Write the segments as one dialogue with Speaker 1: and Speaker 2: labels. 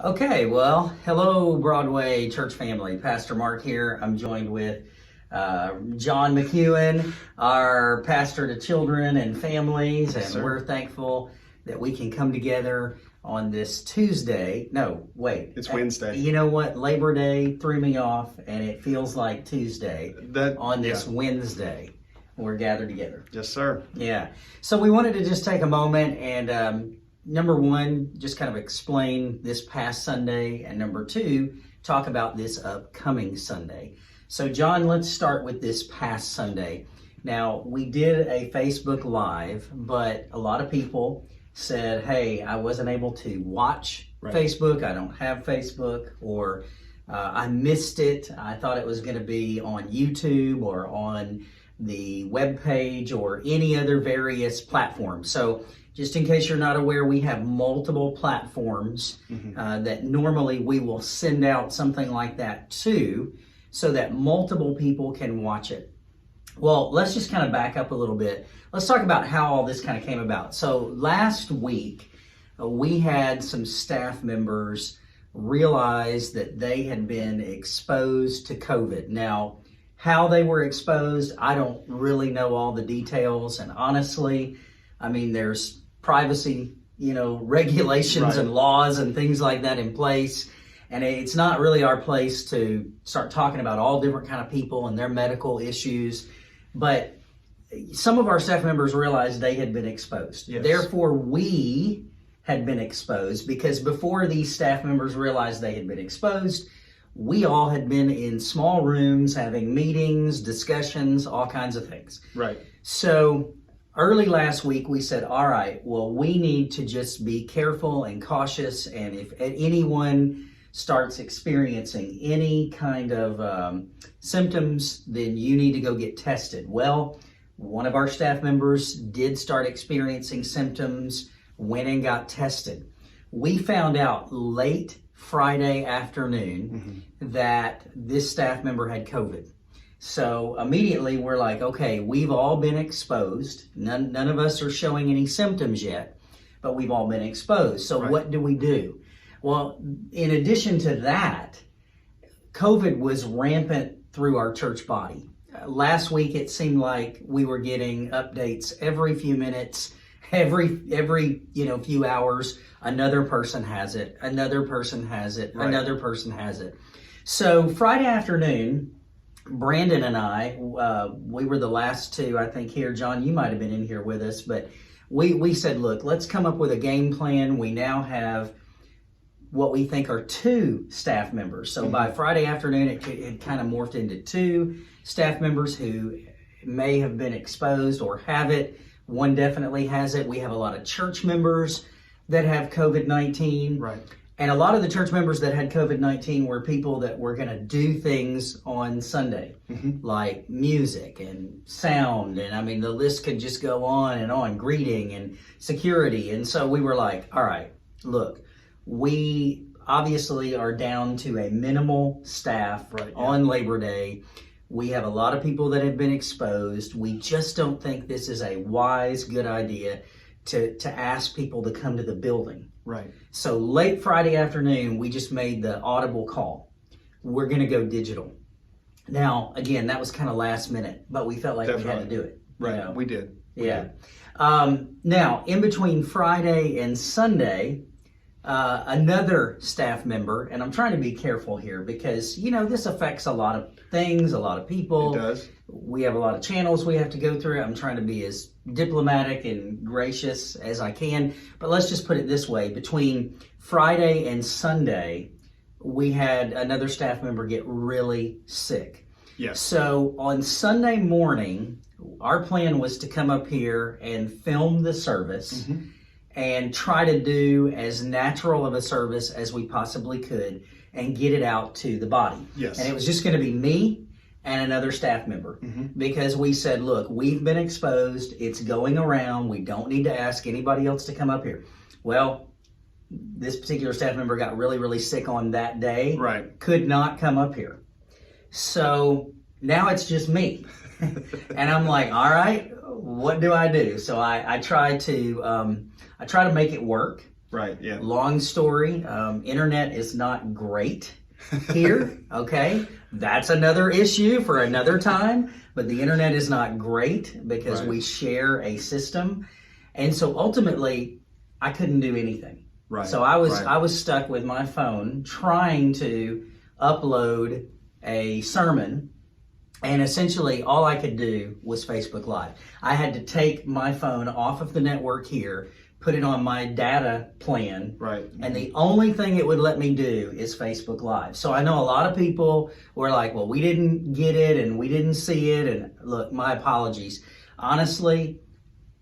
Speaker 1: Okay, well, hello, Broadway church family. Pastor Mark here. I'm joined with John McEwen, our pastor to children and families, and we're thankful that we can come together on this Tuesday. No, wait.
Speaker 2: It's Wednesday.
Speaker 1: You know what? Labor Day threw me off, and it feels like Tuesday on this Wednesday. We're gathered together.
Speaker 2: Yes, sir.
Speaker 1: Yeah. So we wanted to just take a moment and number one, just kind of explain this past Sunday, and number two, talk about this upcoming Sunday. So John, let's start with this past Sunday. Now, we did a Facebook Live, but a lot of people said, hey, I wasn't able to watch Facebook. I don't have Facebook, or I missed it. I thought it was going to be on YouTube or on the web page or any other various platforms. So just in case you're not aware, we have multiple platforms that normally we will send out something like that to, so that multiple people can watch it. Well, let's just kind of back up a little bit. Let's talk about how all this kind of came about. So last week, we had some staff members realize that they had been exposed to COVID. Now, how they were exposed, I don't really know all the details. And honestly, I mean, there's privacy, regulations and laws and things like that in place. And it's not really our place to start talking about all different kind of people and their medical issues. But some of our staff members realized they had been exposed. Yes. Therefore, we had been exposed, because before these staff members realized they had been exposed, we all had been in small rooms having meetings, discussions, all kinds of things.
Speaker 2: Right.
Speaker 1: So early last week, we said, all right, well, we need to just be careful and cautious. And if anyone starts experiencing any kind of symptoms, then you need to go get tested. Well, one of our staff members did start experiencing symptoms, went and got tested. We found out late Friday afternoon that this staff member had COVID. So immediately we're like, okay, we've all been exposed. None of us are showing any symptoms yet, but we've all been exposed. So what do we do? Well, in addition to that, COVID was rampant through our church body. Last week, it seemed like we were getting updates every few minutes, every few hours. Another person has it, another person has it, another person has it. So Friday afternoon, Brandon and I, we were the last two, I think, here. John, you might have been in here with us, but we said, look, let's come up with a game plan. We now have what we think are two staff members. So by Friday afternoon, it kind of morphed into two staff members who may have been exposed or have it. One definitely has it. We have a lot of church members that have COVID-19.
Speaker 2: Right.
Speaker 1: And a lot of the church members that had COVID-19 were people that were going to do things on Sunday, like music and sound. And I mean, the list could just go on and on, greeting and security. And so we were like, all right, look, we obviously are down to a minimal staff on Labor Day. We have a lot of people that have been exposed. We just don't think this is a wise, good idea to ask people to come to the building.
Speaker 2: Right.
Speaker 1: So late Friday afternoon, we just made the audible call. We're going to go digital. Now, again, that was kind of last minute, but we felt like we had to do it.
Speaker 2: Right. We did.
Speaker 1: Now, in between Friday and Sunday, another staff member, and I'm trying to be careful here because, this affects a lot of things, a lot of people.
Speaker 2: It does.
Speaker 1: We have a lot of channels we have to go through. I'm trying to be as diplomatic and gracious as I can. But let's just put it this way. Between Friday and Sunday, we had another staff member get really sick.
Speaker 2: Yes.
Speaker 1: So on Sunday morning, our plan was to come up here and film the service and try to do as natural of a service as we possibly could and get it out to the body.
Speaker 2: Yes.
Speaker 1: And it was just going to be me and another staff member because we said, look, we've been exposed. It's going around. We don't need to ask anybody else to come up here. Well, this particular staff member got really, really sick on that day.
Speaker 2: Right.
Speaker 1: Could not come up here. So now it's just me. And I'm like, all right, what do I do? So I try to make it work.
Speaker 2: Right, yeah.
Speaker 1: Long story, internet is not great here, okay? That's another issue for another time, but the internet is not great because we share a system. And so ultimately, I couldn't do anything.
Speaker 2: Right.
Speaker 1: So I was stuck with my phone trying to upload a sermon, and essentially all I could do was Facebook Live. I had to take my phone off of the network here, put it on my data plan, and the only thing it would let me do is Facebook Live. So I know a lot of people were like, well, we didn't get it and we didn't see it, and look, my apologies. Honestly,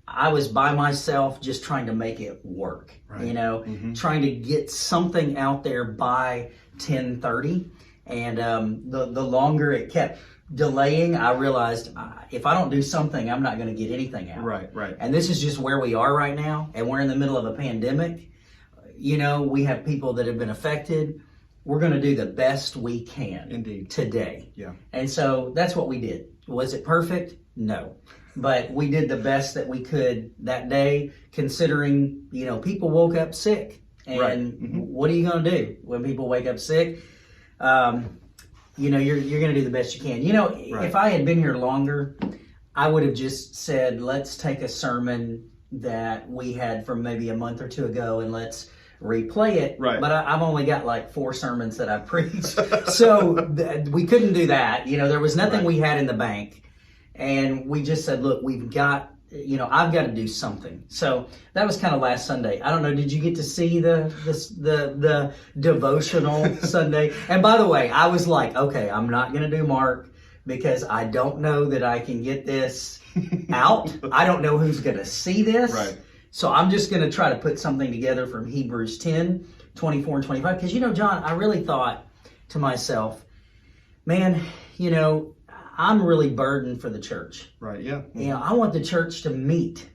Speaker 1: I was by myself just trying to make it work, trying to get something out there by 10:30. And the longer it kept delaying, I realized if I don't do something, I'm not going to get anything out.
Speaker 2: Right.
Speaker 1: And this is just where we are right now. And we're in the middle of a pandemic. We have people that have been affected. We're going to do the best we can today.
Speaker 2: Yeah.
Speaker 1: And so that's what we did. Was it perfect? No. But we did the best that we could that day, considering, people woke up sick. And what are you going to do when people wake up sick? You're going to do the best you can. If I had been here longer, I would have just said, let's take a sermon that we had from maybe a month or two ago and let's replay it.
Speaker 2: Right.
Speaker 1: But I've only got like 4 sermons that I preached. So we couldn't do that. There was nothing we had in the bank. And we just said, look, we've got, I've got to do something. So that was kind of last Sunday. I don't know, did you get to see the devotional Sunday? And by the way, I was like, okay, I'm not going to do Mark because I don't know that I can get this out. I don't know who's going to see this.
Speaker 2: Right.
Speaker 1: So I'm just going to try to put something together from Hebrews 10, 24 and 25. Because, John, I really thought to myself, man, I'm really burdened for the church.
Speaker 2: Right, yeah.
Speaker 1: I want the church to meet,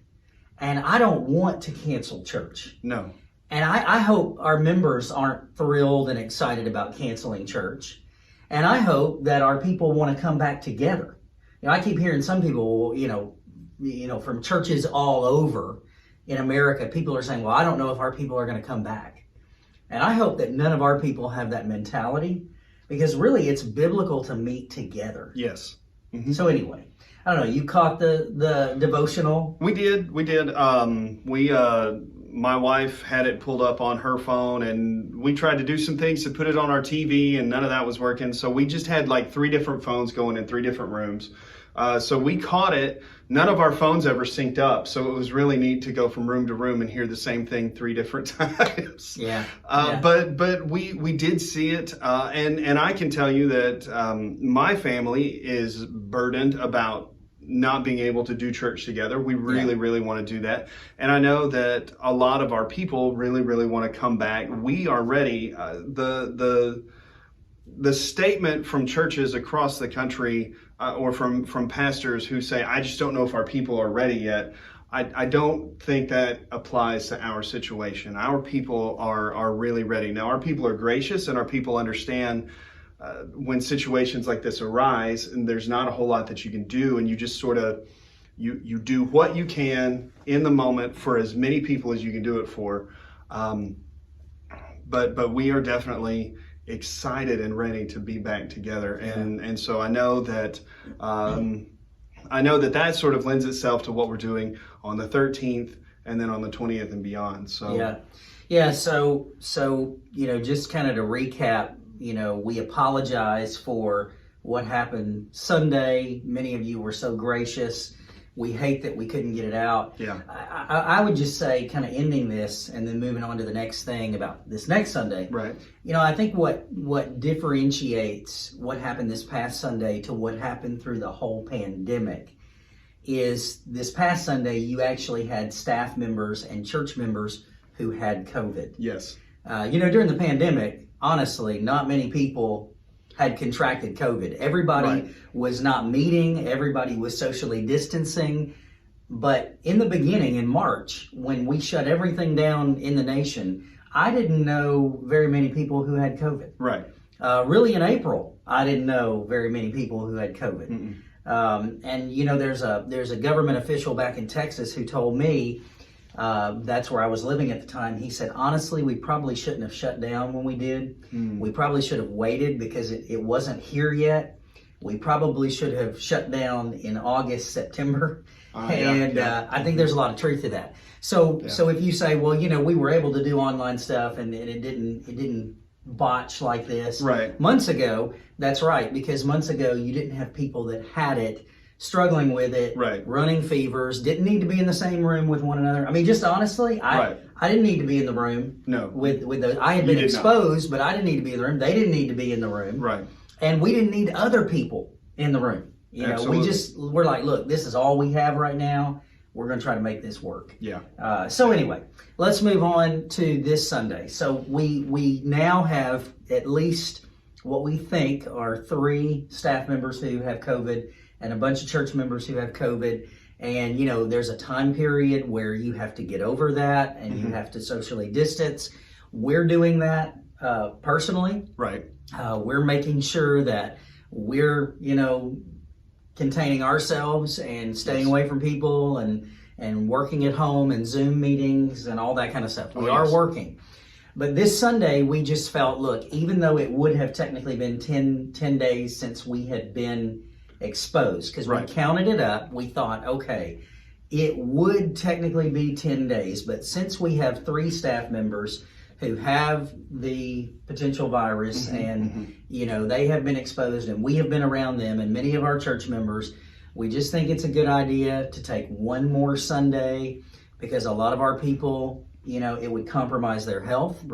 Speaker 1: and I don't want to cancel church.
Speaker 2: No.
Speaker 1: And I hope our members aren't thrilled and excited about canceling church. And I hope that our people want to come back together. I keep hearing some people, from churches all over in America, people are saying, well, I don't know if our people are going to come back. And I hope that none of our people have that mentality. Because really, it's biblical to meet together.
Speaker 2: Yes.
Speaker 1: So anyway, I don't know. You caught the devotional?
Speaker 2: We did. My wife had it pulled up on her phone, and we tried to do some things to put it on our TV, and none of that was working. So we just had like 3 different phones going in 3 different rooms. So we caught it. None of our phones ever synced up. So it was really neat to go from room to room and hear the same thing 3 different times.
Speaker 1: Yeah.
Speaker 2: But we did see it. And I can tell you that my family is burdened about not being able to do church together. We really want to do that. And I know that a lot of our people really want to come back. We are ready. The statement from churches across the country or from pastors who say, I just don't know if our people are ready yet. I don't think that applies to our situation. Our people are really ready. Now, our people are gracious and our people understand when situations like this arise and there's not a whole lot that you can do, and you just sort of, you do what you can in the moment for as many people as you can do it for. But we are definitely excited and ready to be back together. And so I know that that sort of lends itself to what we're doing on the 13th and then on the 20th and beyond. So so just kind of to recap, we apologize for what happened Sunday. Many of you were so gracious. We hate that we couldn't get it out. Yeah.
Speaker 1: I would just say, kind of ending this and then moving on to the next thing about this next Sunday.
Speaker 2: Right.
Speaker 1: I think what differentiates what happened this past Sunday to what happened through the whole pandemic is this past Sunday, you actually had staff members and church members who had COVID.
Speaker 2: Yes.
Speaker 1: During the pandemic, honestly, not many people had contracted COVID. Everybody was not meeting. Everybody was socially distancing. But in the beginning, in March, when we shut everything down in the nation, I didn't know very many people who had COVID.
Speaker 2: Right.
Speaker 1: Really, in April, I didn't know very many people who had COVID. And there's a government official back in Texas who told me That's where I was living at the time. He said, honestly, we probably shouldn't have shut down when we did. We probably should have waited because it wasn't here yet. We probably should have shut down in August, September. I think there's a lot of truth to that. So if you say, well, we were able to do online stuff and it didn't botch like this months ago, that's right, because months ago you didn't have people that had it, struggling with it, running fevers, didn't need to be in the same room with one another. I mean, just honestly, I didn't need to be in the room with those. I had been exposed, but I didn't need to be in the room. They didn't need to be in the room. And we didn't need other people in the room. We're like, look, this is all we have right now. We're going to try to make this work. So anyway, let's move on to this Sunday. So we now have at least what we think are 3 staff members who have COVID and a bunch of church members who have COVID. And, there's a time period where you have to get over that and you have to socially distance. We're doing that personally. We're making sure that we're, containing ourselves and staying away from people and working at home and Zoom meetings and all that kind of stuff. We are working. But this Sunday, we just felt, look, even though it would have technically been 10 days since we had been exposed, because we counted it up, we thought, okay, it would technically be 10 days. But since we have 3 staff members who have the potential virus and, they have been exposed and we have been around them and many of our church members, we just think it's a good idea to take one more Sunday because a lot of our people, it would compromise their health.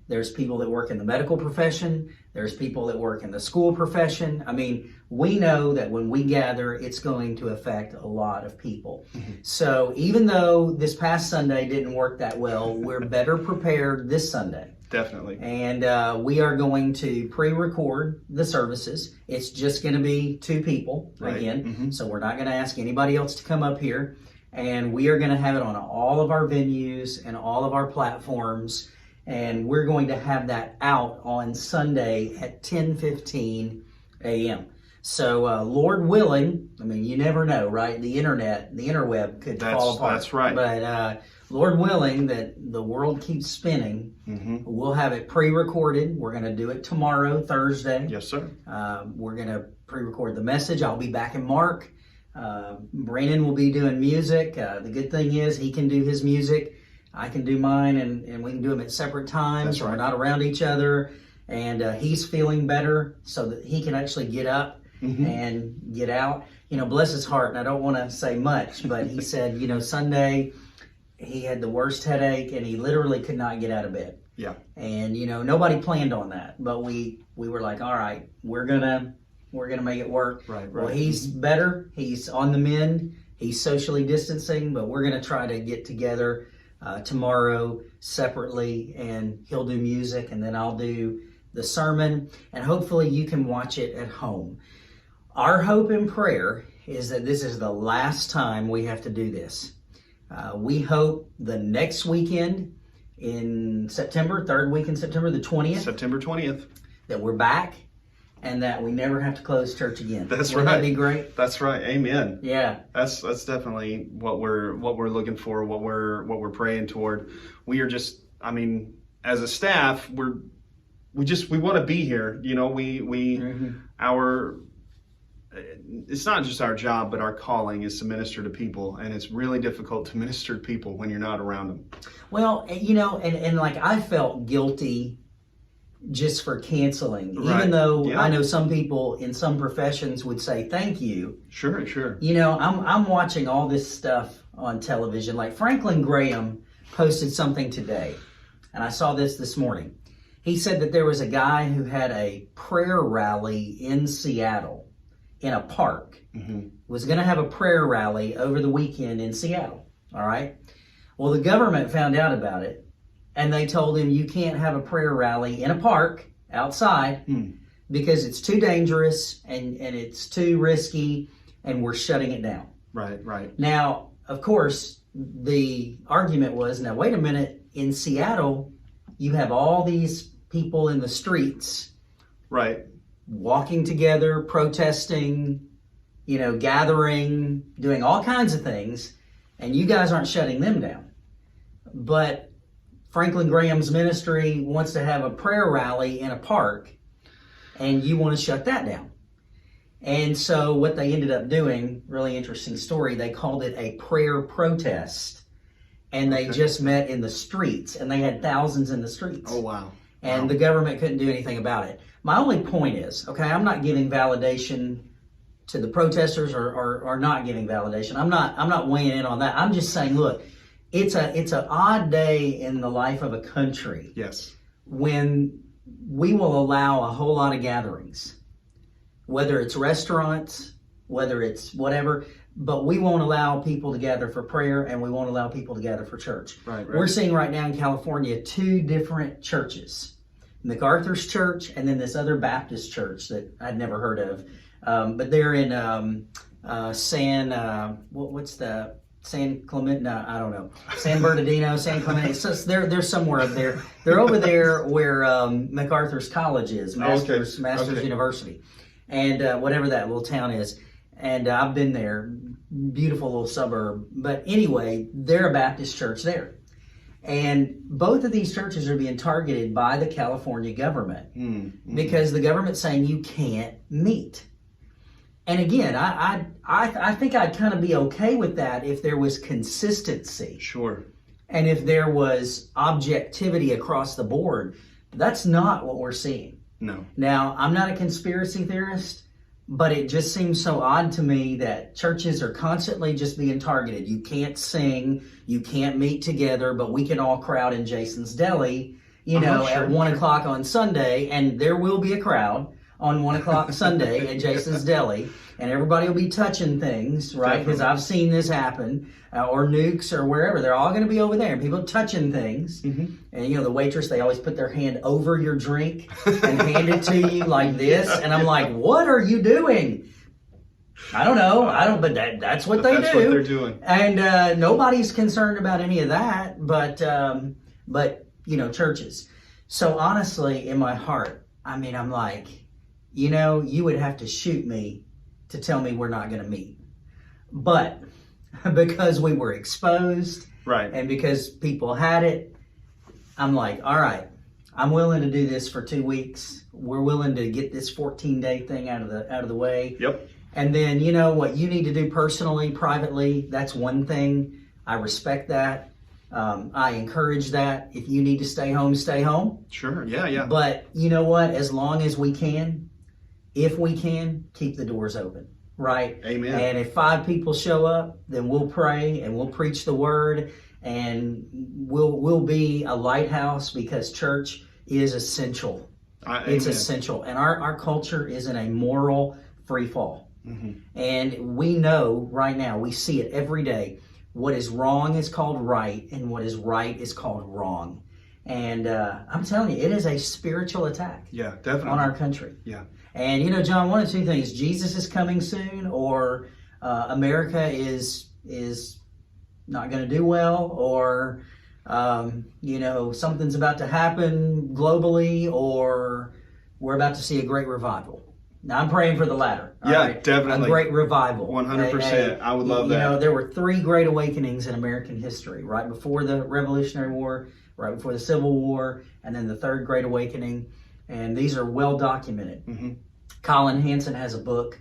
Speaker 1: There's people that work in the medical profession. There's people that work in the school profession. I mean, we know that when we gather, it's going to affect a lot of people. So even though this past Sunday didn't work that well, we're better prepared this Sunday.
Speaker 2: Definitely.
Speaker 1: And we are going to pre-record the services. It's just going to be 2 people again. So we're not going to ask anybody else to come up here. And we are going to have it on all of our venues and all of our platforms. And we're going to have that out on Sunday at 10:15 a.m. So, Lord willing, I mean, you never know, right? The interweb could fall apart.
Speaker 2: That's right.
Speaker 1: But Lord willing that the world keeps spinning, we'll have it pre-recorded. We're going to do it tomorrow, Thursday.
Speaker 2: Yes, sir.
Speaker 1: We're going to pre-record the message. I'll be back in Mark. Brandon will be doing music. The good thing is he can do his music. I can do mine, and we can do them at separate times. So we're not around each other. And he's feeling better so that he can actually get up and get out. Bless his heart, and I don't want to say much, but he said, Sunday he had the worst headache, and he literally could not get out of bed. And, nobody planned on that, but we were like, all right, we're gonna make it work. Well, he's better. He's on the mend. He's socially distancing, but we're going to try to get together tomorrow separately, and he'll do music and then I'll do the sermon, and hopefully you can watch it at home. Our hope and prayer is that this is the last time we have to do this. We hope the next weekend in September, 3rd week in September, the 20th.
Speaker 2: September 20th.
Speaker 1: That we're back and that we never have to close church again.
Speaker 2: That's
Speaker 1: Wouldn't
Speaker 2: right.
Speaker 1: that be great?
Speaker 2: That's right. Amen.
Speaker 1: Yeah.
Speaker 2: That's definitely what we're looking for, what we're praying toward. We are just, I mean, as a staff, we want to be here. It's not just our job, but our calling is to minister to people, and it's really difficult to minister to people when you're not around them.
Speaker 1: Well, and like I felt guilty just for canceling, even though I know some people in some professions would say thank you.
Speaker 2: Sure.
Speaker 1: I'm watching all this stuff on television. Like Franklin Graham posted something today, and I saw this morning. He said that there was a guy who had a prayer rally in Seattle in a park. Was going to have a prayer rally over the weekend in Seattle. All right. Well, the government found out about it. And they told him, you can't have a prayer rally in a park outside because it's too dangerous and it's too risky, and we're shutting it down.
Speaker 2: Right.
Speaker 1: Now, of course, the argument was, now, wait a minute, in Seattle, you have all these people in the streets.
Speaker 2: Right.
Speaker 1: Walking together, protesting, gathering, doing all kinds of things, and you guys aren't shutting them down. but Franklin Graham's ministry wants to have a prayer rally in a park, and you want to shut that down. And so what they ended up doing, really interesting story, they called it a prayer protest. And they just met in the streets, and they had thousands in the streets.
Speaker 2: Oh, wow.
Speaker 1: And the government couldn't do anything about it. My only point is, okay, I'm not giving validation to the protesters or not giving validation. I'm not weighing in on that. I'm just saying, look, it's an odd day in the life of a country.
Speaker 2: Yes.
Speaker 1: When we will allow a whole lot of gatherings, whether it's restaurants, whether it's whatever, but we won't allow people to gather for prayer, and we won't allow people to gather for church.
Speaker 2: Right.
Speaker 1: We're seeing right now in California 2 different churches, MacArthur's church and then this other Baptist church that I'd never heard of. But they're in San Clemente? No, I don't know. San Bernardino, San Clemente. So they're somewhere up there. They're over there where MacArthur's College is, Masters University, and whatever that little town is. And I've been there, beautiful little suburb. But anyway, they're a Baptist church there. And both of these churches are being targeted by the California government because the government's saying you can't meet. And again, I think I'd kind of be okay with that if there was consistency.
Speaker 2: Sure.
Speaker 1: And if there was objectivity across the board. That's not what we're seeing.
Speaker 2: No.
Speaker 1: Now, I'm not a conspiracy theorist, but it just seems so odd to me that churches are constantly just being targeted. You can't sing, you can't meet together, but we can all crowd in Jason's Deli, at 1 o'clock on Sunday, and there will be a crowd on 1 o'clock Sunday at Jason's Deli, and everybody will be touching things, right? Because I've seen this happen, or Nukes or wherever. They're all going to be over there, and people touching things. And, the waitress, they always put their hand over your drink and hand it to you like this. And I'm like, what are you doing? I don't know. But that's what they do.
Speaker 2: That's what they're doing.
Speaker 1: And nobody's concerned about any of that, but churches. So honestly, in my heart, I'm like, you would have to shoot me to tell me we're not going to meet. But because we were exposed, right, and because people had it, I'm like, all right, I'm willing to do this for 2 weeks. We're willing to get this 14-day thing out of the way.
Speaker 2: Yep.
Speaker 1: And then, what you need to do personally, privately, that's one thing. I respect that. I encourage that. If you need to stay home, stay home.
Speaker 2: Sure, yeah.
Speaker 1: But you know what? As long as we can, if we can, keep the doors open, right?
Speaker 2: Amen.
Speaker 1: And if 5 people show up, then we'll pray and we'll preach the word, and we'll be a lighthouse, because church is essential. It's essential. And our culture is in a moral free fall. And we know right now, we see it every day, what is wrong is called right, and what is right is called wrong. And I'm telling you, it is a spiritual attack.
Speaker 2: Yeah, definitely.
Speaker 1: On our country.
Speaker 2: Yeah.
Speaker 1: And John, one of 2 things: Jesus is coming soon, or America is not going to do well, or something's about to happen globally, or we're about to see a great revival. Now, I'm praying for the latter.
Speaker 2: Right? Definitely.
Speaker 1: A great revival.
Speaker 2: 100%. I would love that.
Speaker 1: There were 3 great awakenings in American history, right before the Revolutionary War, right before the Civil War, and then the 3rd Great Awakening. And these are well documented. Colin Hansen has a book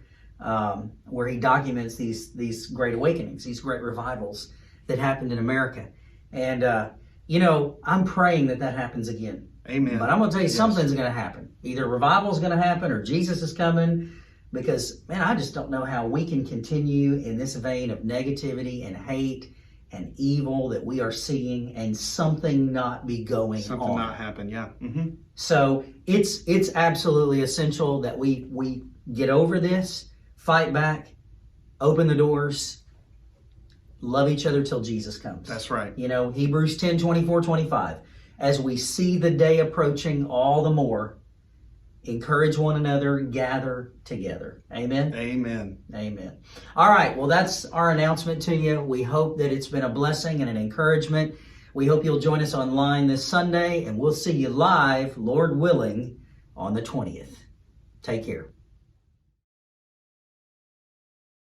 Speaker 1: where he documents these great awakenings, these great revivals that happened in America. And, I'm praying that happens again.
Speaker 2: Amen.
Speaker 1: But I'm going to tell you, something's going to happen. Either revival is going to happen, or Jesus is coming. Because, man, I just don't know how we can continue in this vein of negativity and hate and evil that we are seeing, and something not be going on.
Speaker 2: Something not happen, yeah.
Speaker 1: So it's absolutely essential that we get over this, fight back, open the doors, love each other till Jesus comes.
Speaker 2: That's right.
Speaker 1: Hebrews 10, 24, 25. As we see the day approaching all the more, encourage one another, gather together. Amen?
Speaker 2: Amen.
Speaker 1: Amen. All right, well, that's our announcement to you. We hope that it's been a blessing and an encouragement. We hope you'll join us online this Sunday, and we'll see you live, Lord willing, on the 20th. Take care.